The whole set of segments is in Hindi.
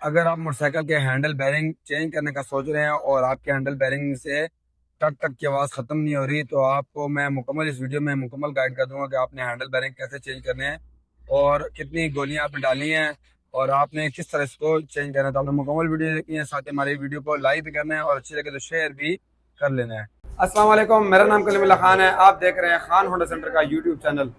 अगर आप मोटरसाइकिल के हैंडल बैरिंग चेंज करने का सोच रहे हैं और आपके हैंडल बैरिंग से टक टक की आवाज़ ख़त्म नहीं हो रही, तो आपको मैं मुकम्मल इस वीडियो में मुकम्मल गाइड कर दूंगा कि आपने हैंडल बैरिंग कैसे चेंज करने हैं और कितनी गोलियां आपने डालनी हैं और आपने किस तरह इसको चेंज करना है। तो आपने मुकम्मल वीडियो देखनी है, साथ ही हमारी वीडियो को लाइक भी करना है और अच्छी लगे तो शेयर भी कर लेना है। अस्सलाम वालेकुम, मेरा नाम कलीमुल्लाह खान है। आप देख रहे हैं खान होंडा सेंटर का यूट्यूब चैनल।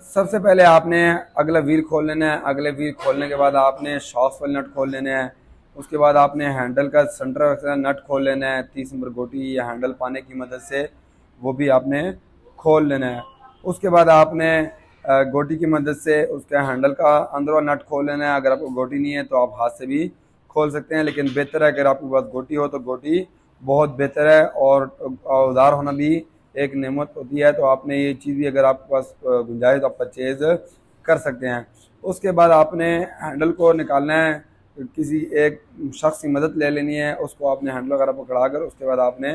सबसे पहले आपने अगला व्हील खोल लेना है। अगले व्हील खोलने के बाद आपने शॉक्स वाले नट खोल लेने हैं। उसके बाद आपने हैंडल का सेंटर का नट खोल लेना है। 30 नंबर गोटी या हैंडल पाने की मदद से वो भी आपने खोल लेना है। उसके बाद आपने गोटी की मदद से उसका हैंडल का अंदर वाला नट खोल लेना है। अगर आपको गोटी नहीं है तो आप हाथ से भी खोल सकते हैं, लेकिन बेहतर है अगर आपके पास गोटी हो तो गोटी बहुत बेहतर है। और औजार होना भी एक नेमत होती है, तो आपने ये चीज़ भी अगर आपके पास गुंजाइश तो आप परचेज कर सकते हैं। उसके बाद आपने हैंडल को निकालना है, किसी एक शख्स की मदद ले लेनी है। उसको आपने हैंडल वगैरह पकड़ा कर उसके बाद आपने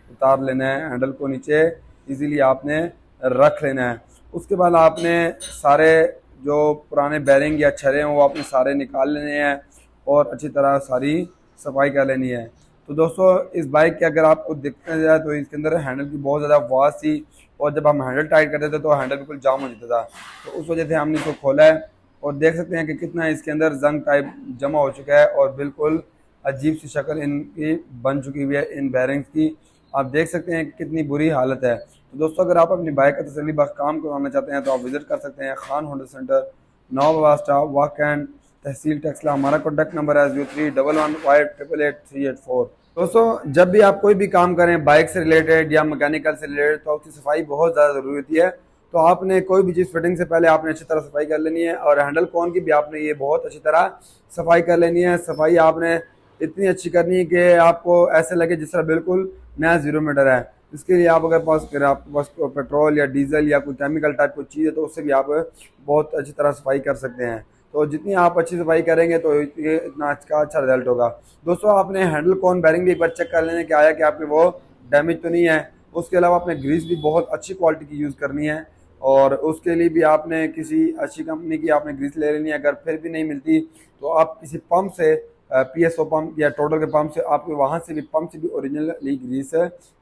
उतार लेना है। हैंडल को नीचे इजीली आपने रख लेना है। उसके बाद आपने सारे जो पुराने बैरिंग या छर्रे हैं वो आपने सारे निकाल लेने हैं और अच्छी तरह सारी सफाई कर लेनी है। तो दोस्तों, इस बाइक के अगर आपको देखने जाए तो इसके अंदर हैंडल की बहुत ज़्यादा आवाज़ थी और जब हम हैंडल टाइट करते थे तो हैंडल बिल्कुल जाम हो जाता था। तो उस वजह से हमने इसको खोला है और देख सकते हैं कि कितना इसके अंदर जंग टाइप जमा हो चुका है और बिल्कुल अजीब सी शक्ल इनकी बन चुकी हुई है इन बैरिंग्स की। आप देख सकते हैं कि कितनी बुरी हालत है। तो दोस्तों, अगर आप अपनी बाइक का तसल्ली बख्श काम करवाना चाहते हैं तो आप विजिट कर सकते हैं खान होंडा सेंटर, नौ स्टाफ वाक एंड तहसील टेक्सला। हमारा कॉन्टैक्ट नंबर है 0311588884। दोस्तों, जब भी आप कोई भी काम करें बाइक से रिलेटेड या मैकेनिकल से रिलेटेड तो उसकी सफाई बहुत ज़्यादा ज़रूरी होती है। तो आपने कोई भी चीज़ फिटिंग से पहले आपने अच्छी तरह सफाई कर लेनी है और हैंडल कॉन की भी आपने ये बहुत अच्छी तरह सफाई कर लेनी है। सफाई आपने इतनी अच्छी करनी है कि आपको ऐसे लगे जिस तरह बिल्कुल नया 0 मीटर है। इसके लिए आप अगर आपके पास पेट्रोल या डीजल या कोई केमिकल टाइप कोई चीज़ है तो उससे भी आप बहुत अच्छी तरह सफाई कर सकते हैं। तो जितनी आप अच्छी सफाई करेंगे तो ये इतना अच्छा रिजल्ट होगा। दोस्तों, आपने हैंडल कॉन बैरिंग भी एक बार चेक कर लेना कि आया कि आपके वो डैमेज तो नहीं है। उसके अलावा आपने ग्रीस भी बहुत अच्छी क्वालिटी की यूज़ करनी है और उसके लिए भी आपने किसी अच्छी कंपनी की आपने ग्रीस ले लेनी है। अगर फिर भी नहीं मिलती तो आप किसी पंप से PSO पंप या टोटल के पंप से आपके वहाँ से भी पंप से भी ओरिजिनली ग्रीस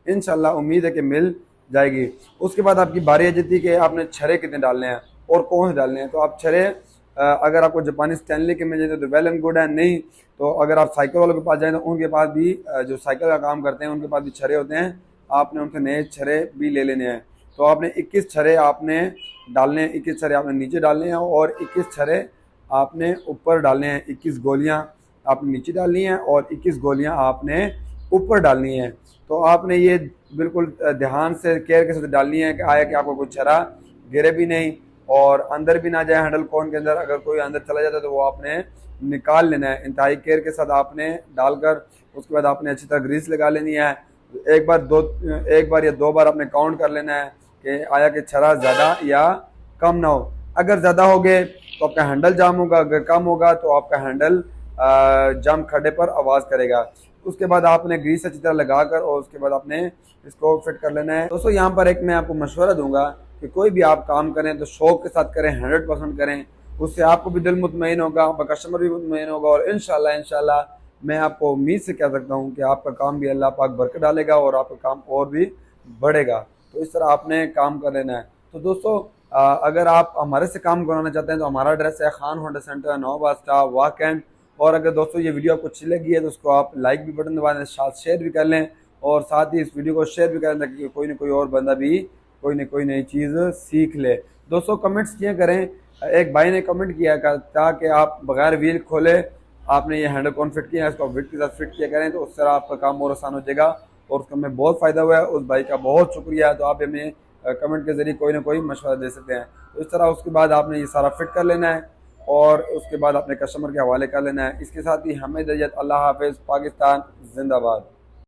इंशाल्लाह उम्मीद है कि मिल जाएगी। उसके बाद आपकी बारी आ जाती है कि आपने छर्रे कितने डालने हैं और कौन से डालने हैं। तो आप छर्रे अगर आपको जापानी स्टैनली के मिल जाए तो वेल एंड गुड है, नहीं तो अगर आप साइकिल वालों के पास जाएँ तो उनके पास भी जो साइकिल का काम करते हैं उनके पास भी छर्रे होते हैं, आपने उनसे नए छर्रे भी ले लेने हैं। तो आपने 21 छर्रे आपने डालने हैं, 21 छर्रे आपने नीचे डालने हैं और 21 छर्रे आपने ऊपर डालने हैं। 21 गोलियां आपने नीचे डालनी हैं और 21 गोलियां आपने ऊपर डालनी है। तो आपने ये बिल्कुल ध्यान से केयर के साथ डालनी है कि आया कि आपको कुछ छर्रा गिरे भी नहीं और अंदर भी ना जाए हैंडल कॉन के अंदर। अगर कोई अंदर चला जाता है तो वो आपने निकाल लेना है। इंतहाई केयर के साथ आपने डालकर उसके बाद आपने अच्छी तरह ग्रीस लगा लेनी है। एक बार या 2 बार आपने काउंट कर लेना है कि आया कि छर्रा ज़्यादा या कम ना हो। अगर ज़्यादा हो गए तो आपका हैंडल जाम होगा, अगर कम होगा तो आपका हैंडल जाम खड्डे पर आवाज़ करेगा। उसके बाद आपने ग्रीस अच्छी तरह लगाकर और उसके बाद आपने इसको फिट कर लेना है। दोस्तों, यहाँ पर एक मैं आपको मशवरा दूंगा कि कोई भी आप काम करें तो शौक के साथ करें, 100% करें। उससे आपको भी दिल मुतमईन होगा, आपका कस्टमर भी मुतमईन होगा और इंशाल्लाह मैं आपको उम्मीद से कह सकता हूँ कि आपका काम भी अल्लाह पाक बरकत डालेगा और आपका काम और भी बढ़ेगा। तो इस तरह आपने काम कर लेना है। तो दोस्तों, अगर आप हमारे से काम कराना चाहते हैं तो हमारा एड्रेस है खान होंडा सेंटर, 9 स्टाफ वाक एंड। और अगर दोस्तों ये वीडियो आपको अच्छी लगी है तो उसको आप लाइक भी बटन दबा दें, साथ शेयर भी कर लें और साथ ही इस वीडियो को शेयर भी करें ताकि कोई ना कोई और बंदा भी कोई ना कोई नई चीज़ सीख ले। दोस्तों, कमेंट्स किया करें। एक भाई ने कमेंट किया था कि आप बगैर व्हील खोले आपने ये हैंडल कॉन फिट किया है, इसको विड के साथ फिट किया करें तो उस तरह आपका काम और आसान हो जाएगा और उसका हमें बहुत फ़ायदा हुआ है। उस भाई का बहुत शुक्रिया। तो आप हमें कमेंट के ज़रिए कोई ना कोई मशवरा दे सकते हैं। तो इस तरह उसके बाद आपने ये सारा फिट कर लेना है और उसके बाद अपने कस्टमर के हवाले कर लेना है। इसके साथ ही हमें इजाज़त। अल्लाह हाफ़िज़। पाकिस्तान जिंदाबाद।